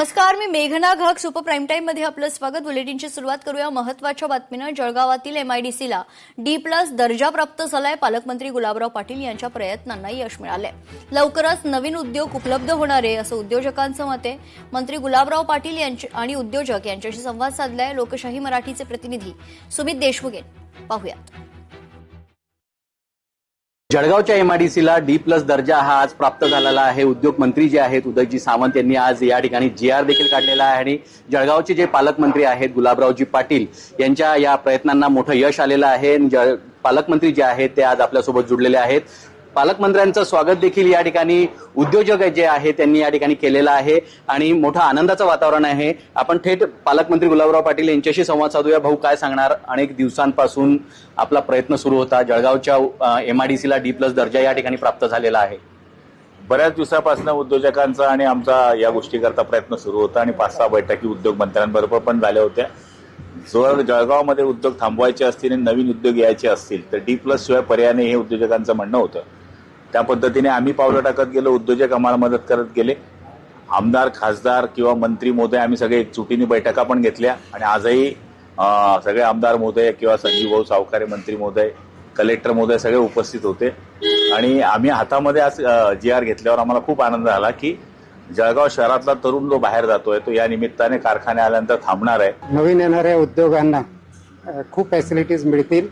नमस्कार, मी मेघना Ghag. Super prime time मध्ये आपलं स्वागत. बुलेटिनची सुरुवात करूया महत्त्वाच्या बातमीनं. जळगावातील एमआयडीसीला D+ दर्जा प्राप्त झालाय. पालकमंत्री गुलाबराव पाटील यांच्या प्रयत्नांना यश मिळालंय. लवकरच नवीन उद्योग उपलब्ध होणार आहे असं उद्योजकांचं मत आहे. मंत्री गुलाबराव पाटील आणि उद्योजक यांच्याशी संवाद साधलाय लोकशाही मराठीचे प्रतिनिधी सुमित देशमुख यांनी. पाहूयात. जळगावच्या एमआयडीसीला D+ दर्जा हा आज प्राप्त झालेला आहे. उद्योग मंत्री जे आहेत उदयजी सामंत यांनी आज या ठिकाणी GR देखील काढलेला आहे आणि जळगावचे जे पालकमंत्री आहेत गुलाबरावजी पाटील यांच्या या प्रयत्नांना मोठं यश आलेलं आहे. पालकमंत्री जे आहेत ते आज आपल्यासोबत जुडलेले आहेत. पालकमंत्र्यांचं स्वागत देखील या ठिकाणी उद्योजक जे आहेत त्यांनी या ठिकाणी केलेलं आहे आणि मोठं आनंदाचं वातावरण आहे. आपण थेट पालकमंत्री गुलाबराव पाटील यांच्याशी संवाद साधूया. भाऊ, काय सांगणार? अनेक दिवसांपासून आपला प्रयत्न सुरू होता. जळगावच्या एमआयडीसीला D+ दर्जा या ठिकाणी प्राप्त झालेला आहे. बऱ्याच दिवसापासून उद्योजकांचा आणि आमचा या गोष्टीकरता प्रयत्न सुरू होता आणि 5-6 बैठकी उद्योग मंत्र्यांबरोबर पण झाल्या होत्या. जर जळगावमध्ये उद्योग थांबवायचे असतील आणि नवीन उद्योग यायचे असतील तर D+ शिवाय पर्याय नाही हे उद्योजकांचं म्हणणं होतं. त्या पद्धतीने आम्ही पावलं टाकत गेलो. उद्योजक आम्हाला मदत करत गेले. आमदार, खासदार किंवा मंत्री महोदय आम्ही सगळे एकजुटीने बैठका पण घेतल्या आणि आजही सगळे आमदार महोदय किंवा संजीव भाऊ सावकारे मंत्री महोदय, कलेक्टर महोदय सगळे उपस्थित होते आणि आम्ही हातामध्ये आज GR घेतल्यावर आम्हाला खूप आनंद झाला की जळगाव शहरातला तरुण जो बाहेर जातोय तो या निमित्ताने कारखाने आल्यानंतर थांबणार आहे. नवीन येणाऱ्या उद्योगांना खूप फॅसिलिटीज मिळतील.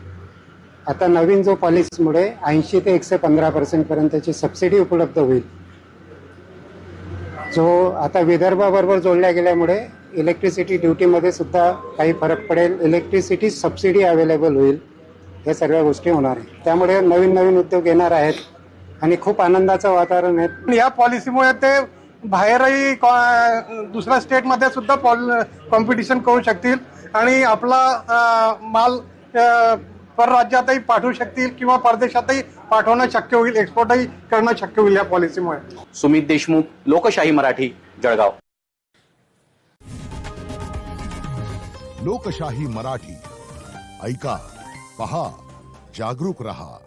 आता नवीन जो पॉलिसीमुळे 80 ते 115% पर्यंतची सबसिडी उपलब्ध होईल. जो आता विदर्भाबरोबर जोडल्या गेल्यामुळे इलेक्ट्रिसिटी ड्युटीमध्ये सुद्धा काही फरक पडेल. इलेक्ट्रिसिटी सबसिडी अवेलेबल होईल. या सगळ्या गोष्टी होणार आहेत. त्यामुळे नवीन नवीन उद्योग येणार आहेत आणि खूप आनंदाचं वातावरण आहे. या पॉलिसीमुळे ते बाहेरही दुसऱ्या स्टेटमध्ये सुद्धा कॉम्पिटिशन करू शकतील आणि आपला माल परराज्यातही पाठवू शकतील किंवा परदेशातही पाठवणं शक्य होईल. एक्सपोर्टही करणं शक्य होईल या पॉलिसीमुळे. सुमित देशमुख, लोकशाही मराठी, जळगाव. लोकशाही मराठी ऐका, पहा, जागरूक रहा.